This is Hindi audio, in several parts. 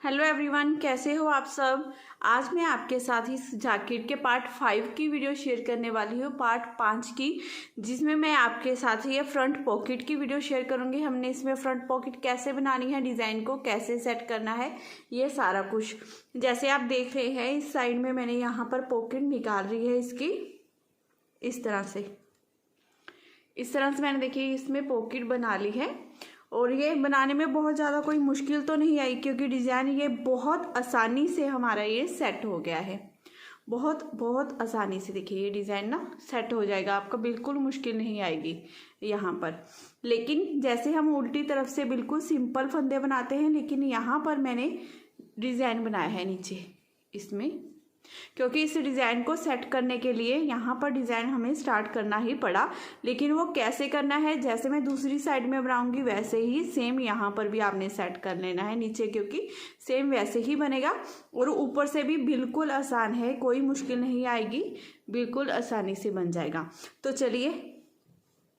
हेलो एवरीवन, कैसे हो आप सब। आज मैं आपके साथ इस जैकेट के पार्ट 5 की वीडियो शेयर करने वाली हूँ, पार्ट 5 की, जिसमें मैं आपके साथ ये फ्रंट पॉकेट की वीडियो शेयर करूँगी। हमने इसमें फ्रंट पॉकेट कैसे बनानी है, डिज़ाइन को कैसे सेट करना है, ये सारा कुछ। जैसे आप देख रहे हैं, इस साइड में मैंने यहाँ पर पॉकेट निकाल रही है इसकी, इस तरह से मैंने देखिए इसमें पॉकेट बना ली है। और ये बनाने में बहुत ज़्यादा कोई मुश्किल तो नहीं आई, क्योंकि डिज़ाइन ये बहुत आसानी से हमारा ये सेट हो गया है। बहुत आसानी से देखिए ये डिज़ाइन ना सेट हो जाएगा आपका, बिल्कुल मुश्किल नहीं आएगी यहाँ पर। लेकिन जैसे हम उल्टी तरफ से बिल्कुल सिंपल फंदे बनाते हैं, लेकिन यहाँ पर मैंने डिज़ाइन बनाया है नीचे इसमें, क्योंकि इस डिज़ाइन को सेट करने के लिए यहाँ पर डिज़ाइन हमें स्टार्ट करना ही पड़ा। लेकिन वो कैसे करना है, जैसे मैं दूसरी साइड में बनाऊंगी वैसे ही सेम यहाँ पर भी आपने सेट कर लेना है नीचे, क्योंकि सेम वैसे ही बनेगा। और ऊपर से भी बिल्कुल आसान है, कोई मुश्किल नहीं आएगी, बिल्कुल आसानी से बन जाएगा। तो चलिए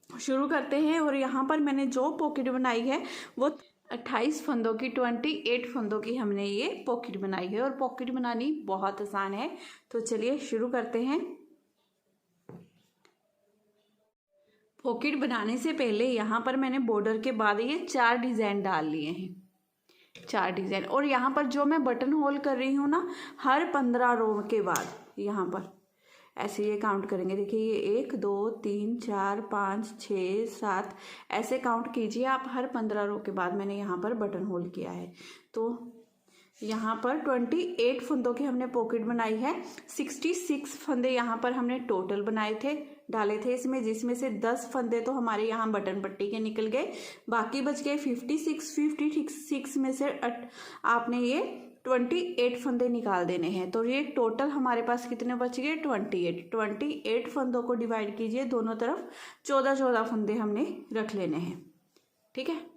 शुरू करते हैं। और यहाँ पर मैंने जो पॉकेट बनाई है वो 28 फंदों की, 28 फंदों की हमने ये पॉकेट बनाई है। और पॉकेट बनानी बहुत आसान है, तो चलिए शुरू करते हैं। पॉकेट बनाने से पहले यहाँ पर मैंने बॉर्डर के बाद ये 4 डिज़ाइन डाल लिए हैं, 4 डिज़ाइन। और यहाँ पर जो मैं बटन होल कर रही हूँ ना, हर 15 रो के बाद यहाँ पर ऐसे ये काउंट करेंगे। देखिए ये 1 2 3 4 5 6 7 ऐसे काउंट कीजिए आप, हर 15 रो के बाद मैंने यहाँ पर बटन होल किया है। तो यहाँ पर 28 फंदों की हमने पॉकेट बनाई है। 66 फंदे यहाँ पर हमने टोटल बनाए थे, डाले थे इसमें, जिसमें से 10 फंदे तो हमारे यहाँ बटन पट्टी के निकल गए, बाकी बच गए 56 में से आपने ये 28 फंदे निकाल देने हैं। तो ये टोटल हमारे पास कितने बच गए, 28 फंदों को डिवाइड कीजिए दोनों तरफ, 14 फंदे हमने रख लेने हैं। ठीक है,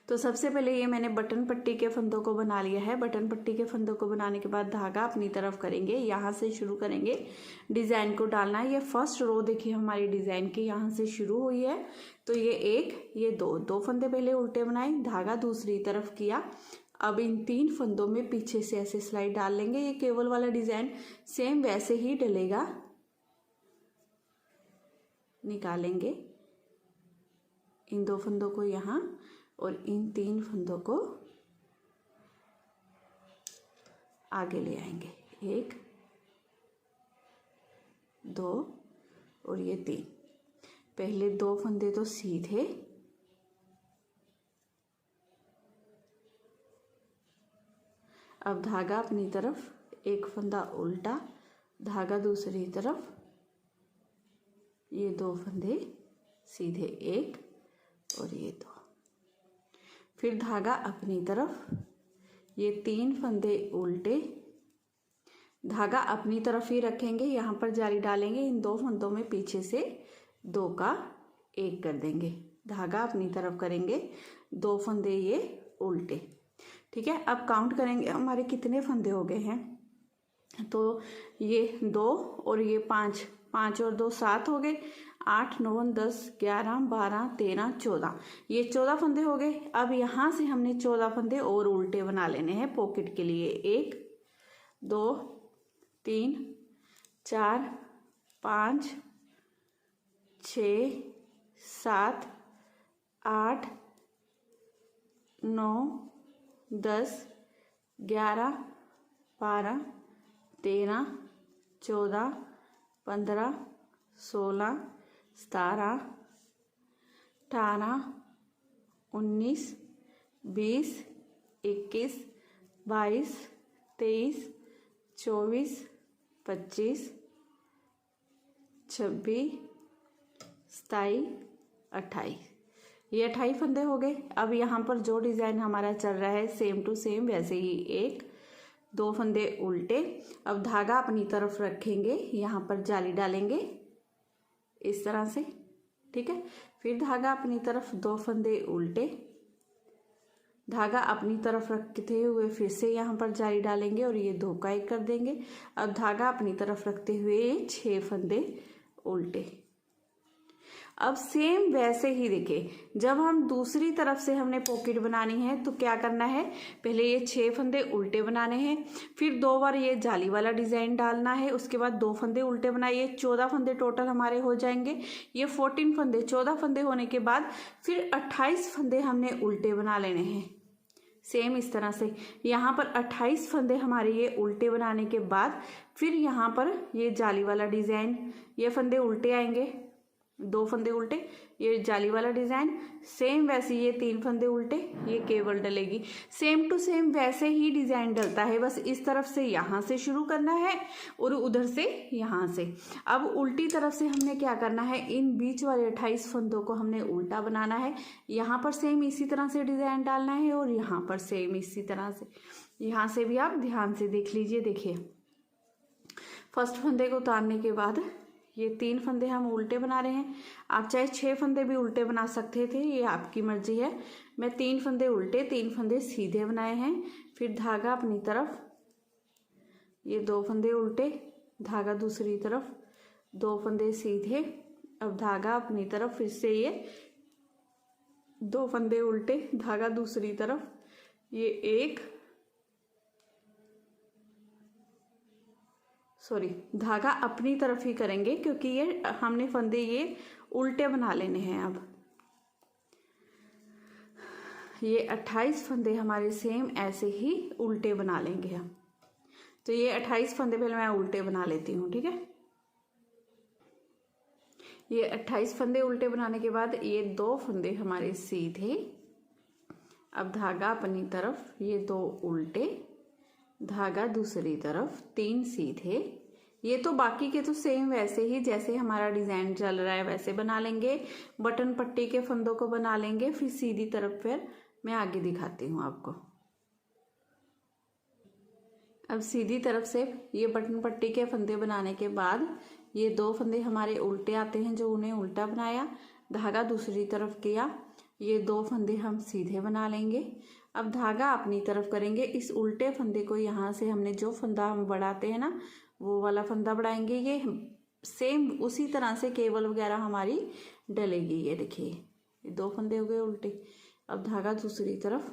तो सबसे पहले ये मैंने बटन पट्टी के फंदों को बना लिया है। बटन पट्टी के फंदों को बनाने के बाद धागा अपनी तरफ करेंगे, यहाँ से शुरू करेंगे डिज़ाइन को डालना है। ये फर्स्ट रो देखिए हमारी डिज़ाइन की यहाँ से शुरू हुई है। तो ये 1 ये 2 फंदे पहले उल्टे बनाए, धागा दूसरी तरफ किया। अब इन 3 फंदों में पीछे से ऐसे स्लाइड डाल लेंगे। ये केवल वाला डिज़ाइन सेम वैसे ही डलेगा, निकालेंगे इन 2 फंदों को यहाँ, और इन 3 फंदों को आगे ले आएंगे, 1 2 और ये 3। पहले 2 फंदे तो सीधे, अब धागा अपनी तरफ, 1 फंदा उल्टा, धागा दूसरी तरफ, ये 2 फंदे सीधे, 1 और ये 2, फिर धागा अपनी तरफ, ये 3 फंदे उल्टे, धागा अपनी तरफ ही रखेंगे, यहाँ पर जाली डालेंगे, इन 2 फंदों में पीछे से 2 का 1 कर देंगे, धागा अपनी तरफ करेंगे, 2 फंदे ये उल्टे। ठीक है, अब काउंट करेंगे हमारे कितने फंदे हो गए हैं। तो ये 2 और ये 5 और 2 7 हो गए, 8 9 10 11 12 13 14, ये 14 फंदे हो गए। अब यहाँ से हमने 14 फंदे और उल्टे बना लेने हैं पॉकेट के लिए। 1 2 3 4 5 6 7 8 9 10 11 12 13 14 15 16 17 18 19 20 21 22 23 24 25 26 27 28, ये 28 फंदे हो गए। अब यहाँ पर जो डिज़ाइन हमारा चल रहा है सेम टू सेम वैसे ही, 1 2 फंदे उल्टे, अब धागा अपनी तरफ रखेंगे, यहाँ पर जाली डालेंगे इस तरह से। ठीक है, फिर धागा अपनी तरफ, 2 फंदे उल्टे, धागा अपनी तरफ रखते हुए फिर से यहाँ पर जाली डालेंगे और ये 2 का 1 कर देंगे। अब धागा अपनी तरफ रखते हुए 6 फंदे उल्टे। अब सेम वैसे ही देखिए, जब हम दूसरी तरफ से हमने पॉकेट बनानी है तो क्या करना है, पहले ये 6 फंदे उल्टे बनाने हैं, फिर 2 बार ये जाली वाला डिज़ाइन डालना है, उसके बाद 2 फंदे उल्टे बनाइए, 14 फंदे टोटल हमारे हो जाएंगे। ये 14 फंदे, 14 फंदे होने के बाद फिर 28 फंदे हमने उल्टे बना लेने हैं। सेम इस तरह से यहाँ पर 28 फंदे हमारे ये उल्टे बनाने के बाद फिर यहाँ पर ये जाली वाला डिज़ाइन, ये फंदे उल्टे आएंगे, 2 फंदे उल्टे, ये जाली वाला डिज़ाइन, सेम वैसे ये 3 फंदे उल्टे, ये केवल डलेगी। सेम टू सेम वैसे ही डिज़ाइन डलता है, बस इस तरफ से यहाँ से शुरू करना है और उधर से यहाँ से। अब उल्टी तरफ से हमने क्या करना है, इन बीच वाले 28 फंदों को हमने उल्टा बनाना है। यहाँ पर सेम इसी तरह से डिज़ाइन डालना है और यहाँ पर सेम इसी तरह से। यहाँ से भी आप ध्यान से देख लीजिए। देखिए, फर्स्ट फंदे को उतारने के बाद ये 3 फंदे हम उल्टे बना रहे हैं। आप चाहे 6 फंदे भी उल्टे बना सकते थे, ये आपकी मर्जी है। मैं 3 फंदे उल्टे, 3 फंदे सीधे बनाए हैं। फिर धागा अपनी तरफ, ये 2 फंदे उल्टे, धागा दूसरी तरफ, 2 फंदे सीधे, अब धागा अपनी तरफ, फिर से ये 2 फंदे उल्टे, धागा दूसरी तरफ, ये धागा अपनी तरफ ही करेंगे क्योंकि ये हमने फंदे ये उल्टे बना लेने हैं। अब ये 28 फंदे हमारे सेम ऐसे ही उल्टे बना लेंगे हम। तो ये 28 फंदे पहले मैं उल्टे बना लेती हूँ, ठीक है। ये 28 फंदे उल्टे बनाने के बाद ये 2 फंदे हमारे सीधे, अब धागा अपनी तरफ, ये 2 उल्टे, धागा दूसरी तरफ, 3 सीधे। ये तो बाकी के तो सेम वैसे ही जैसे हमारा डिज़ाइन चल रहा है वैसे बना लेंगे। बटन पट्टी के फंदों को बना लेंगे, फिर सीधी तरफ फिर मैं आगे दिखाती हूँ आपको। अब सीधी तरफ से ये बटन पट्टी के फंदे बनाने के बाद ये 2 फंदे हमारे उल्टे आते हैं, जो उन्हें उल्टा बनाया, धागा दूसरी तरफ किया, ये 2 फंदे हम सीधे बना लेंगे। अब धागा अपनी तरफ करेंगे, इस उल्टे फंदे को यहाँ से हमने जो फंदा हम बढ़ाते हैं ना, वो वाला फंदा बढ़ाएंगे। ये सेम उसी तरह से केबल वगैरह हमारी डलेगी। ये देखिए, ये 2 फंदे हो गए उल्टे, अब धागा दूसरी तरफ,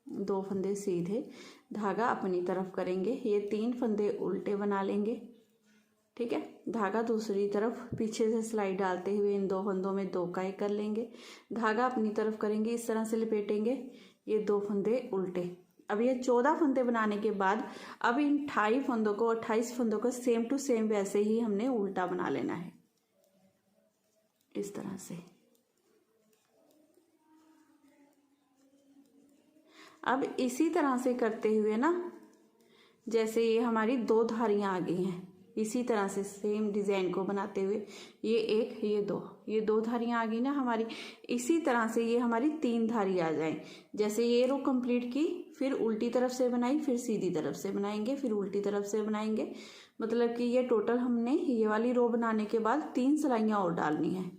2 फंदे सीधे, धागा अपनी तरफ करेंगे, ये 3 फंदे उल्टे बना लेंगे, ठीक है। धागा दूसरी तरफ पीछे से सिलाई डालते हुए इन 2 फंदों में 2 का 1 कर लेंगे, धागा अपनी तरफ करेंगे, इस तरह से लपेटेंगे, ये 2 फंदे उल्टे। अब ये 14 फंदे बनाने के बाद अब इन 28 फंदों को सेम टू सेम वैसे ही हमने उल्टा बना लेना है, इस तरह से। अब इसी तरह से करते हुए ना, जैसे ये हमारी 2 धारियां आ गई हैं, इसी तरह से सेम डिज़ाइन को बनाते हुए ये 1, ये 2 धारियां आ गई ना हमारी। इसी तरह से ये हमारी 3 धारी आ जाएं। जैसे ये रो कंप्लीट की, फिर उल्टी तरफ से बनाई, फिर सीधी तरफ से बनाएंगे, फिर उल्टी तरफ से बनाएंगे। मतलब कि ये टोटल हमने ये वाली रो बनाने के बाद 3 सिलाइयाँ और डालनी है,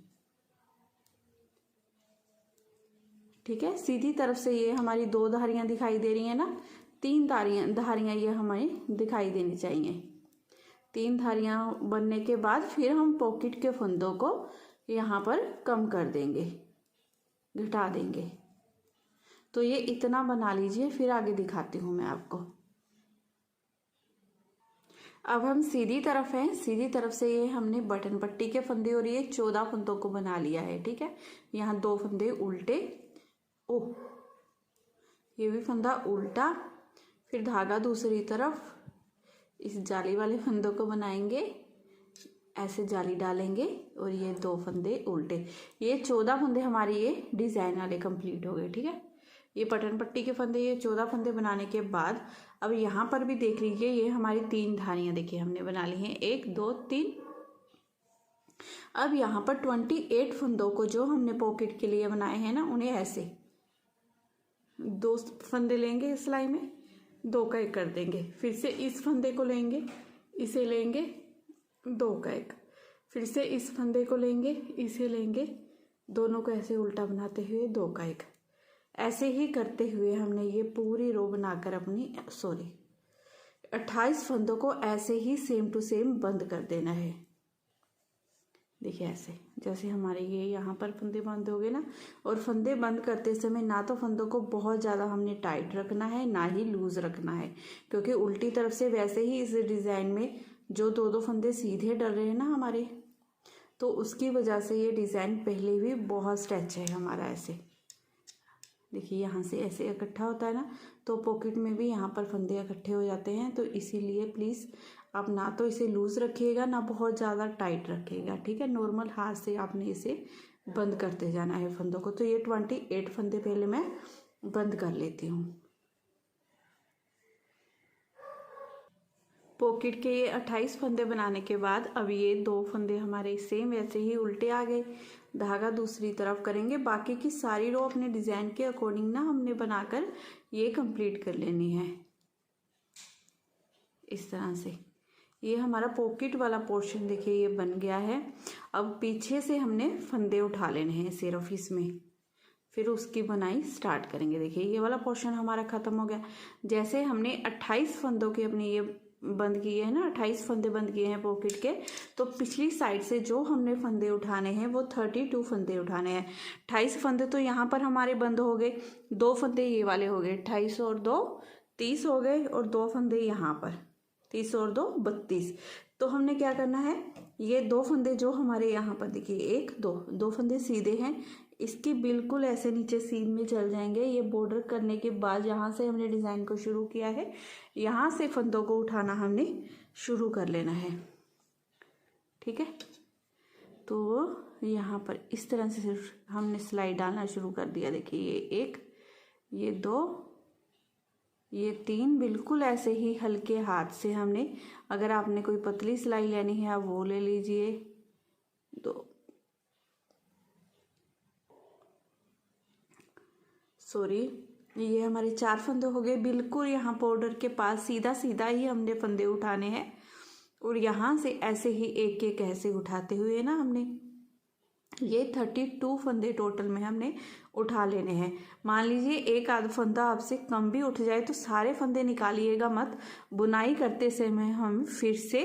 ठीक है। सीधी तरफ से ये हमारी 2 धारियां दिखाई दे रही हैं ना, 3 धारियां ये हमें दिखाई देनी चाहिए। 3 धारियां बनने के बाद फिर हम पॉकेट के फंदों को यहाँ पर कम कर देंगे, घटा देंगे। तो ये इतना बना लीजिए, फिर आगे दिखाती हूँ मैं आपको। अब हम सीधी तरफ हैं, सीधी तरफ से ये हमने बटन पट्टी के फंदे और ये 14 फंदों को बना लिया है, ठीक है। यहाँ 2 फंदे उल्टे, ये भी फंदा उल्टा, फिर धागा दूसरी तरफ, इस जाली वाले फंदों को बनाएंगे, ऐसे जाली डालेंगे और ये 2 फंदे उल्टे। ये 14 फंदे हमारे ये डिज़ाइन वाले कंप्लीट हो गए, ठीक है। ये बटन पट्टी के फंदे, ये 14 फंदे बनाने के बाद अब यहाँ पर भी देख लीजिए, ये हमारी 3 धारियाँ देखिए हमने बना ली हैं, 1 2 3। अब यहाँ पर 28 फंदों को जो हमने पॉकेट के लिए बनाए हैं ना, उन्हें ऐसे 2 फंदे लेंगे, सिलाई में 2 का 1 कर देंगे, फिर से इस फंदे को लेंगे, इसे लेंगे, 2 का 1, फिर से इस फंदे को लेंगे, इसे लेंगे, दोनों को ऐसे उल्टा बनाते हुए 2 का 1। ऐसे ही करते हुए हमने ये पूरी रो बनाकर अपनी 28 फंदों को ऐसे ही सेम टू सेम बंद कर देना है। देखिए ऐसे, जैसे हमारे ये यहाँ पर फंदे बंद हो गए ना। और फंदे बंद करते समय ना तो फंदों को बहुत ज़्यादा हमने टाइट रखना है, ना ही लूज़ रखना है, क्योंकि उल्टी तरफ से वैसे ही इस डिज़ाइन में जो दो दो फंदे सीधे डल रहे हैं ना हमारे, तो उसकी वजह से ये डिज़ाइन पहले भी बहुत स्ट्रेच है हमारा। ऐसे देखिए यहाँ से ऐसे इकट्ठा होता है ना, तो पॉकेट में भी यहाँ पर फंदे इकट्ठे हो जाते हैं। तो इसीलिए प्लीज़ आप ना तो इसे लूज़ रखिएगा, ना बहुत ज़्यादा टाइट रखिएगा, ठीक है। नॉर्मल हाथ से आपने इसे बंद करते जाना है फंदों को। तो ये 28 फंदे पहले मैं बंद कर लेती हूँ। पॉकेट के ये 28 फंदे बनाने के बाद अब ये 2 फंदे हमारे सेम ऐसे ही उल्टे आ गए। धागा दूसरी तरफ करेंगे। बाकी की सारी रो अपने डिज़ाइन के अकॉर्डिंग ना हमने बनाकर ये कंप्लीट कर लेनी है इस तरह से। ये हमारा पॉकेट वाला पोर्शन देखिए ये बन गया है। अब पीछे से हमने फंदे उठा लेने हैं सिर्फ इसमें, फिर उसकी बुनाई स्टार्ट करेंगे। देखिए ये वाला पोर्शन हमारा ख़त्म हो गया। जैसे हमने 28 फंदों के अपने ये बंद किए हैं ना, 28 फंदे बंद किए हैं पॉकेट के, तो पिछली साइड से जो हमने फंदे उठाने हैं वो 32 फंदे उठाने हैं। 28 फंदे तो यहाँ पर हमारे बंद हो गए, 2 फंदे ये वाले हो गए, 28 और 2 30 हो गए, और 2 फंदे यहाँ पर 30 और 2 32। तो हमने क्या करना है, ये 2 फंदे जो हमारे यहाँ पर देखिए 1 2 फंदे सीधे हैं, इसकी बिल्कुल ऐसे नीचे सीन में चल जाएंगे। ये बॉर्डर करने के बाद जहाँ से हमने डिज़ाइन को शुरू किया है, यहाँ से फंदों को उठाना हमने शुरू कर लेना है, ठीक है। तो यहाँ पर इस तरह से सिर्फ हमने सिलाई डालना शुरू कर दिया। देखिए ये 1 ये 2 ये 3, बिल्कुल ऐसे ही हल्के हाथ से हमने, अगर आपने कोई पतली सिलाई लेनी है आप वो ले लीजिए। 2 सॉरी ये हमारे 4 फंदे हो गए। बिल्कुल यहाँ बॉर्डर के पास सीधा सीधा ही हमने फंदे उठाने हैं, और यहाँ से ऐसे ही एक एक ऐसे उठाते हुए ना हमने ये 32 फंदे टोटल में हमने उठा लेने हैं। मान लीजिए एक आध फंदा आपसे कम भी उठ जाए तो सारे फंदे निकालिएगा मत। बुनाई करते समय हम फिर से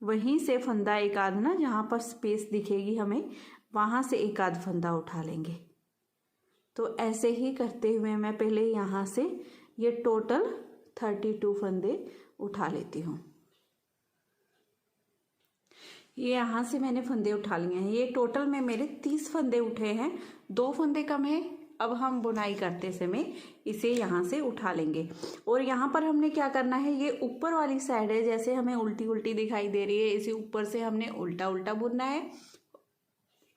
वहीं से फंदा एक आध ना, जहाँ पर स्पेस दिखेगी हमें वहाँ से एक आध फंदा उठा लेंगे। तो ऐसे ही करते हुए मैं पहले यहाँ से ये टोटल 32 फंदे उठा लेती हूँ। ये यहाँ से मैंने फंदे उठा लिए हैं। ये टोटल में मेरे 30 फंदे उठे हैं, 2 फंदे कम है। अब हम बुनाई करते समय इसे यहाँ से उठा लेंगे। और यहाँ पर हमने क्या करना है, ये ऊपर वाली साइड है, जैसे हमें उल्टी उल्टी दिखाई दे रही है, इसे ऊपर से हमने उल्टा उल्टा बुनना है,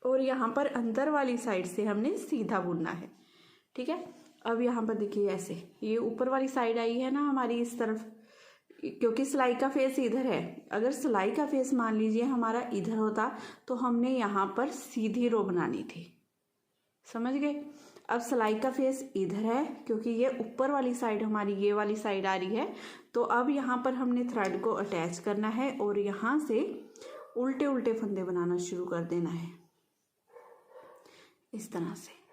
और यहाँ पर अंदर वाली साइड से हमने सीधा बुनना है, ठीक है। अब यहाँ पर देखिए ऐसे ये ऊपर वाली साइड आई है ना हमारी इस तरफ, क्योंकि सिलाई का फेस इधर है। अगर सिलाई का फेस मान लीजिए हमारा इधर होता तो हमने यहाँ पर सीधी रो बनानी थी, समझ गए। अब सिलाई का फेस इधर है, क्योंकि ये ऊपर वाली साइड हमारी ये वाली साइड आ रही है। तो अब यहाँ पर हमने थ्रेड को अटैच करना है और यहाँ से उल्टे उल्टे फंदे बनाना शुरू कर देना है इस तरह से।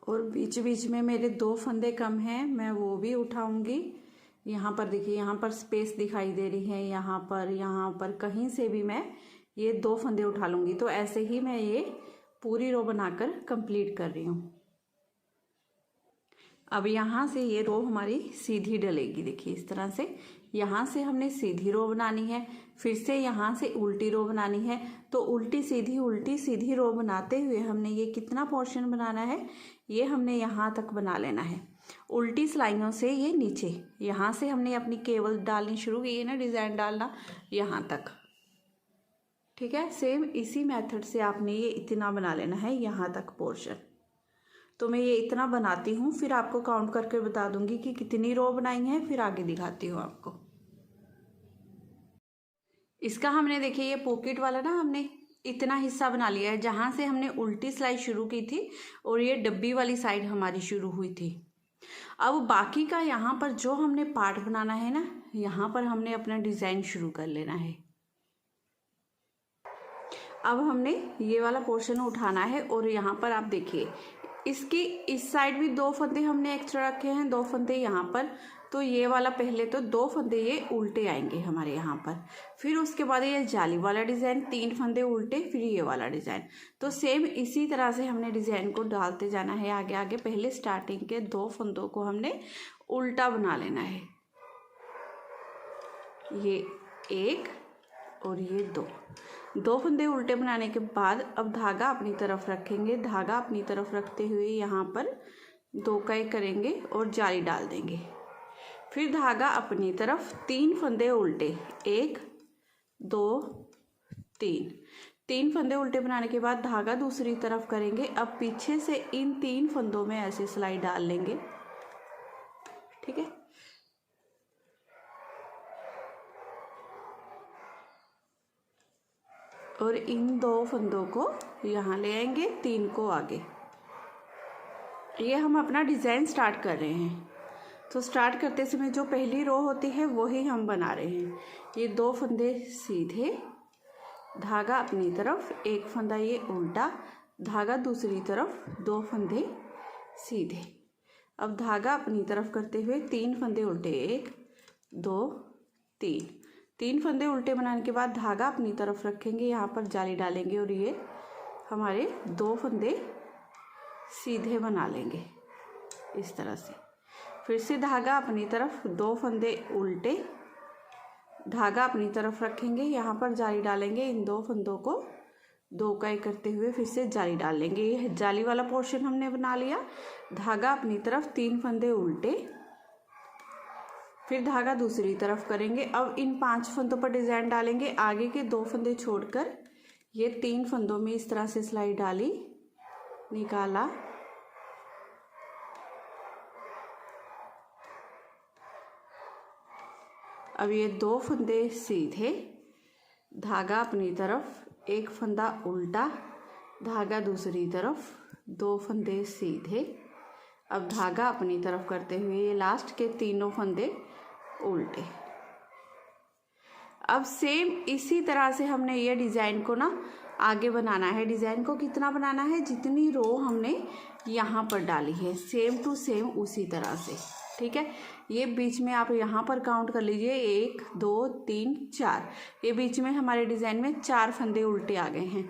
और बीच बीच में मेरे 2 फंदे कम हैं, मैं वो भी उठाऊंगी। यहाँ पर देखिए यहाँ पर स्पेस दिखाई दे रही है, यहाँ पर कहीं से भी मैं ये 2 फंदे उठा लूँगी। तो ऐसे ही मैं ये पूरी रो बनाकर कंप्लीट कर रही हूँ। अब यहाँ से ये रो हमारी सीधी डलेगी। देखिए इस तरह से यहाँ से हमने सीधी रो बनानी है, फिर से यहाँ से उल्टी रो बनानी है। तो उल्टी सीधी रो बनाते हुए हमने ये कितना पोर्शन बनाना है, ये हमने यहाँ तक बना लेना है। उल्टी सिलाइयों से ये नीचे, यहाँ से हमने अपनी केवल डालनी शुरू की है ना, डिज़ाइन डालना यहाँ तक, ठीक है। सेम इसी मेथड से आपने ये इतना बना लेना है यहाँ तक पोर्शन। तो मैं ये इतना बनाती हूँ, फिर आपको काउंट करके बता दूंगी कि कितनी रो बनाई है, फिर आगे दिखाती हूँ आपको। इसका हमने देखिए ये पॉकेट वाला ना हमने इतना हिस्सा बना लिया है जहाँ से हमने उल्टी सिलाई शुरू की थी और ये डब्बी वाली साइड हमारी शुरू हुई थी। अब बाकी का यहाँ पर जो हमने पार्ट बनाना है ना, यहाँ पर हमने अपना डिज़ाइन शुरू कर लेना है। अब हमने ये वाला पोर्शन उठाना है और यहाँ पर आप देखिए इसकी इस साइड भी 2 फंदे हमने एक्स्ट्रा रखे हैं, 2 फंदे यहाँ पर। तो ये वाला पहले तो 2 फंदे ये उल्टे आएंगे हमारे यहाँ पर, फिर उसके बाद ये जाली वाला डिज़ाइन 3 फंदे उल्टे, फिर ये वाला डिज़ाइन। तो सेम इसी तरह से हमने डिज़ाइन को डालते जाना है आगे आगे। पहले स्टार्टिंग के 2 फंदों को हमने उल्टा बना लेना है, ये 1 और ये 2 फंदे उल्टे बनाने के बाद अब धागा अपनी तरफ रखेंगे। धागा अपनी तरफ रखते हुए यहाँ पर 2 का 1 करेंगे और जाली डाल देंगे। फिर धागा अपनी तरफ 3 फंदे उल्टे, 1 2 3 फंदे उल्टे बनाने के बाद धागा दूसरी तरफ करेंगे। अब पीछे से इन 3 फंदों में ऐसे सिलाई डाल लेंगे, ठीक है। और इन 2 फंदों को यहाँ ले आएंगे, 3 को आगे। ये हम अपना डिज़ाइन स्टार्ट कर रहे हैं। तो स्टार्ट करते समय जो पहली रो होती है वही हम बना रहे हैं। ये 2 फंदे सीधे, धागा अपनी तरफ, 1 फंदा ये उल्टा, धागा दूसरी तरफ, 2 फंदे सीधे। अब धागा अपनी तरफ करते हुए 3 फंदे उल्टे, 1 2 3 फंदे उल्टे बनाने के बाद धागा अपनी तरफ रखेंगे, यहाँ पर जाली डालेंगे और ये हमारे 2 फंदे सीधे बना लेंगे इस तरह से। फिर से धागा अपनी तरफ, 2 फंदे उल्टे, धागा अपनी तरफ रखेंगे, यहाँ पर जाली डालेंगे। इन 2 फंदों को 2 का 1 करते हुए फिर से जाली डाल लेंगे। ये जाली वाला पोर्शन हमने बना लिया। धागा अपनी तरफ, 3 फंदे उल्टे, फिर धागा दूसरी तरफ करेंगे। अब इन 5 फंदों पर डिज़ाइन डालेंगे। आगे के 2 फंदे छोड़कर ये 3 फंदों में इस तरह से सिलाई डाली, निकाला, अब ये 2 फंदे सीधे, धागा अपनी तरफ, 1 फंदा उल्टा, धागा दूसरी तरफ, 2 फंदे सीधे। अब धागा अपनी तरफ करते हुए ये लास्ट के 3 फंदे उल्टे। अब सेम इसी तरह से हमने ये डिज़ाइन को ना आगे बनाना है। डिज़ाइन को कितना बनाना है, जितनी रो हमने यहाँ पर डाली है सेम टू सेम उसी तरह से, ठीक है। ये बीच में आप यहाँ पर काउंट कर लीजिए, 1 2 3 4, ये बीच में हमारे डिज़ाइन में 4 फंदे उल्टे आ गए हैं।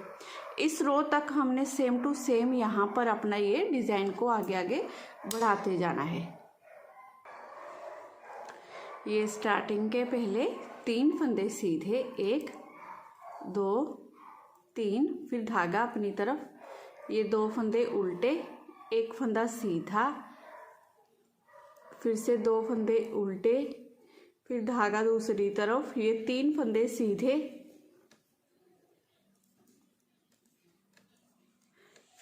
इस रो तक हमने सेम टू सेम यहाँ पर अपना ये डिज़ाइन को आगे आगे बढ़ाते जाना है। ये स्टार्टिंग के पहले 3 फंदे सीधे, 1 2 3, फिर धागा अपनी तरफ, ये 2 फंदे उल्टे, 1 फंदा सीधा, फिर से 2 फंदे उल्टे, फिर धागा दूसरी तरफ, ये 3 फंदे सीधे,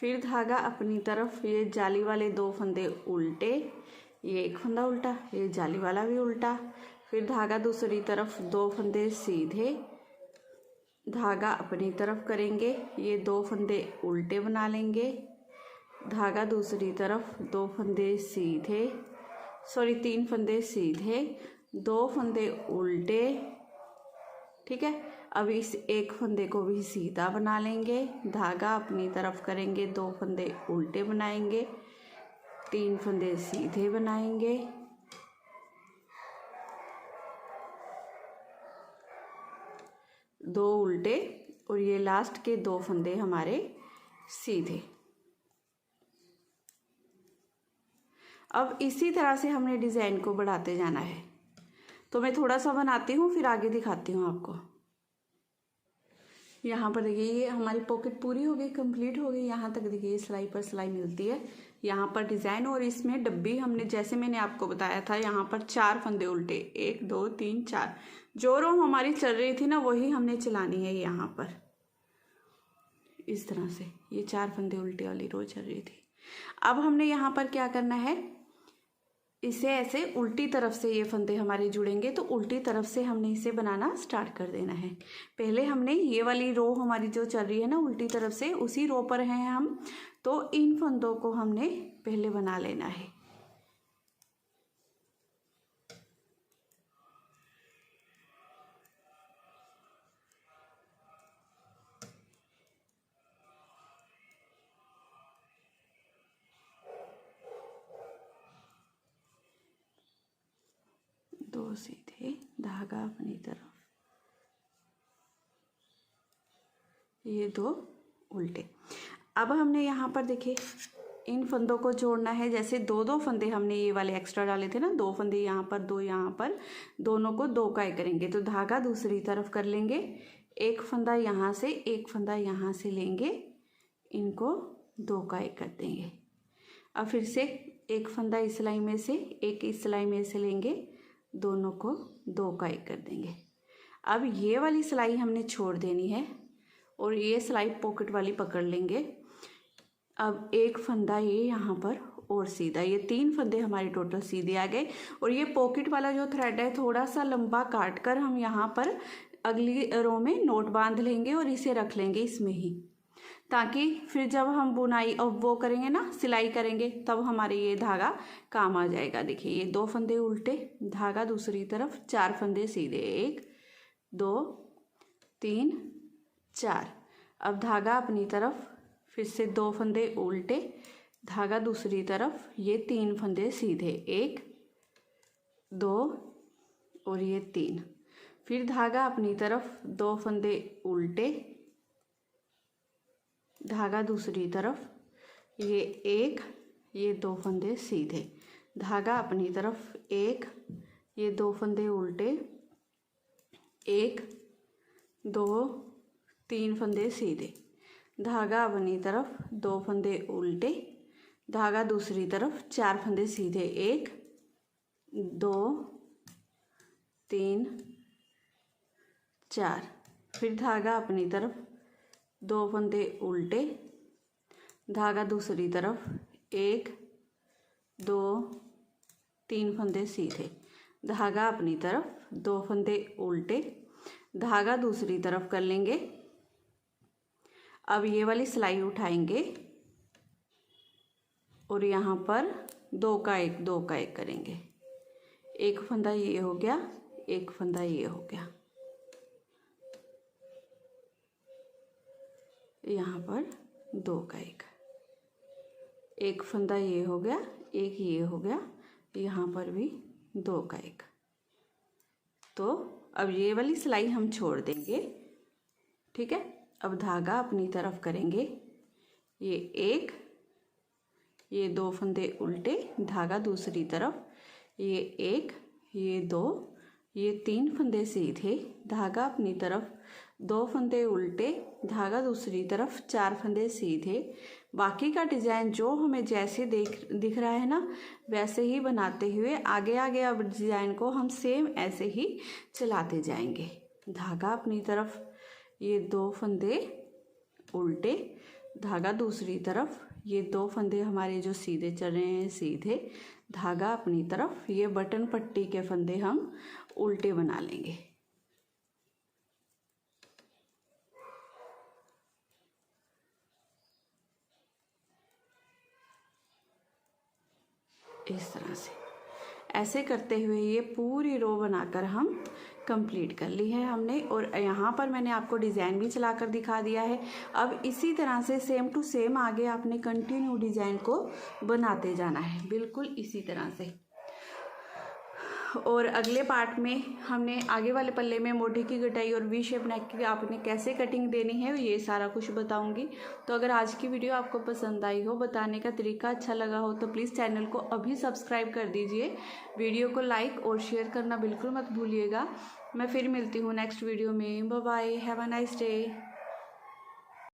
फिर धागा अपनी तरफ, ये जाली वाले 2 फंदे उल्टे, ये 1 फंदा उल्टा, ये जाली वाला भी उल्टा, फिर धागा दूसरी तरफ, 2 फंदे सीधे, धागा अपनी तरफ करेंगे, ये 2 फंदे उल्टे बना लेंगे, धागा दूसरी तरफ, 2 फंदे सीधे, 3 फंदे सीधे, 2 फंदे उल्टे, ठीक है। अब इस 1 फंदे को भी सीधा बना लेंगे, धागा अपनी तरफ करेंगे, 2 फंदे उल्टे बनाएंगे, 3 फंदे सीधे बनाएंगे, दो उल्टे और ये लास्ट के 2 फंदे हमारे सीधे। अब इसी तरह से हमने डिज़ाइन को बढ़ाते जाना है। तो मैं थोड़ा सा बनाती हूँ फिर आगे दिखाती हूँ आपको। यहाँ पर देखिए ये हमारी पॉकेट पूरी हो गई, कंप्लीट हो गई। यहाँ तक देखिए सिलाई पर सिलाई मिलती है, यहाँ पर डिज़ाइन, और इसमें डब्बी हमने जैसे मैंने आपको बताया था यहाँ पर 4 फंदे उल्टे, 1 2 3 4, जो रो हमारी चल रही थी ना वही हमने चलानी है यहाँ पर इस तरह से। ये 4 फंदे उल्टे वाली रो चल रही थी। अब हमने यहाँ पर क्या करना है, इसे ऐसे उल्टी तरफ से ये फंदे हमारे जुड़ेंगे, तो उल्टी तरफ से हमने इसे बनाना स्टार्ट कर देना है। पहले हमने ये वाली रो हमारी जो चल रही है ना उल्टी तरफ से, उसी रो पर हैं हम, तो इन फंदों को हमने पहले बना लेना है। दो सीधे, धागा अपनी तरफ, ये दो उल्टे। अब हमने यहाँ पर देखिए इन फंदों को जोड़ना है। जैसे दो दो फंदे हमने ये वाले एक्स्ट्रा डाले थे ना, दो फंदे यहाँ पर, दो यहाँ पर, दोनों को दो का एक करेंगे। तो धागा दूसरी तरफ कर लेंगे, एक फंदा यहाँ से, एक फंदा यहाँ से लेंगे, इनको दो का एक कर देंगे। अब फिर से एक फंदा इस सिलाई में से, एक इस सिलाई में से लेंगे, दोनों को दो का एक कर देंगे। अब ये वाली सिलाई हमने छोड़ देनी है और ये सिलाई पॉकेट वाली पकड़ लेंगे। अब एक फंदा ये यहाँ पर और सीधा, ये तीन फंदे हमारे टोटल सीधे आ गए। और ये पॉकेट वाला जो थ्रेड है थोड़ा सा लंबा काट कर हम यहाँ पर अगली रो में नोट बांध लेंगे और इसे रख लेंगे इसमें ही, ताकि फिर जब हम बुनाई और वो करेंगे ना, सिलाई करेंगे, तब हमारे ये धागा काम आ जाएगा। देखिए ये दो फंदे उल्टे, धागा दूसरी तरफ, चार फंदे सीधे, एक दो तीन चार। अब धागा अपनी तरफ, फिर से दो फंदे उल्टे, धागा दूसरी तरफ, ये तीन फंदे सीधे, एक दो और ये तीन। फिर धागा अपनी तरफ, दो फंदे उल्टे, धागा दूसरी तरफ, ये एक, ये दो फंदे सीधे, धागा अपनी तरफ, एक, ये दो फंदे उल्टे, एक दो तीन फंदे सीधे, धागा अपनी तरफ, दो फंदे उल्टे, धागा दूसरी तरफ, चार फंदे सीधे, एक दो तीन चार। फिर धागा अपनी तरफ, दो फंदे उल्टे, धागा दूसरी तरफ, एक दो तीन फंदे सीधे, धागा अपनी तरफ, दो फंदे उल्टे, धागा दूसरी तरफ कर लेंगे। अब ये वाली सिलाई उठाएंगे और यहाँ पर दो का एक करेंगे। एक फंदा ये हो गया, एक फंदा ये हो गया, यहाँ पर दो का एक फंदा ये हो गया, एक ये हो गया, यहाँ पर भी दो का एक। तो अब ये वाली सिलाई हम छोड़ देंगे, ठीक है। अब धागा अपनी तरफ करेंगे, ये एक, ये दो फंदे उल्टे, धागा दूसरी तरफ, ये एक, ये दो, ये तीन फंदे सीधे, धागा अपनी तरफ, दो फंदे उल्टे, धागा दूसरी तरफ, चार फंदे सीधे। बाकी का डिज़ाइन जो हमें जैसे दिख रहा है ना, वैसे ही बनाते हुए आगे आगे अब डिज़ाइन को हम सेम ऐसे ही चलाते जाएंगे। धागा अपनी तरफ, ये दो फंदे उल्टे, धागा दूसरी तरफ, ये दो फंदे हमारे जो सीधे चल रहे हैं सीधे, धागा अपनी तरफ, ये बटन पट्टी के फंदे हम उल्टे बना लेंगे। इस तरह से ऐसे करते हुए ये पूरी रो बनाकर हम कंप्लीट कर ली है हमने। और यहाँ पर मैंने आपको डिज़ाइन भी चलाकर दिखा दिया है। अब इसी तरह से सेम टू सेम आगे आपने कंटिन्यू डिज़ाइन को बनाते जाना है, बिल्कुल इसी तरह से। और अगले पार्ट में हमने आगे वाले पल्ले में मोटी की कटाई और वी शेप नेक की आपने कैसे कटिंग देनी है ये सारा कुछ बताऊंगी। तो अगर आज की वीडियो आपको पसंद आई हो, बताने का तरीका अच्छा लगा हो, तो प्लीज़ चैनल को अभी सब्सक्राइब कर दीजिए। वीडियो को लाइक और शेयर करना बिल्कुल मत भूलिएगा। मैं फिर मिलती हूँ नेक्स्ट वीडियो में। Bye bye, have a nice day.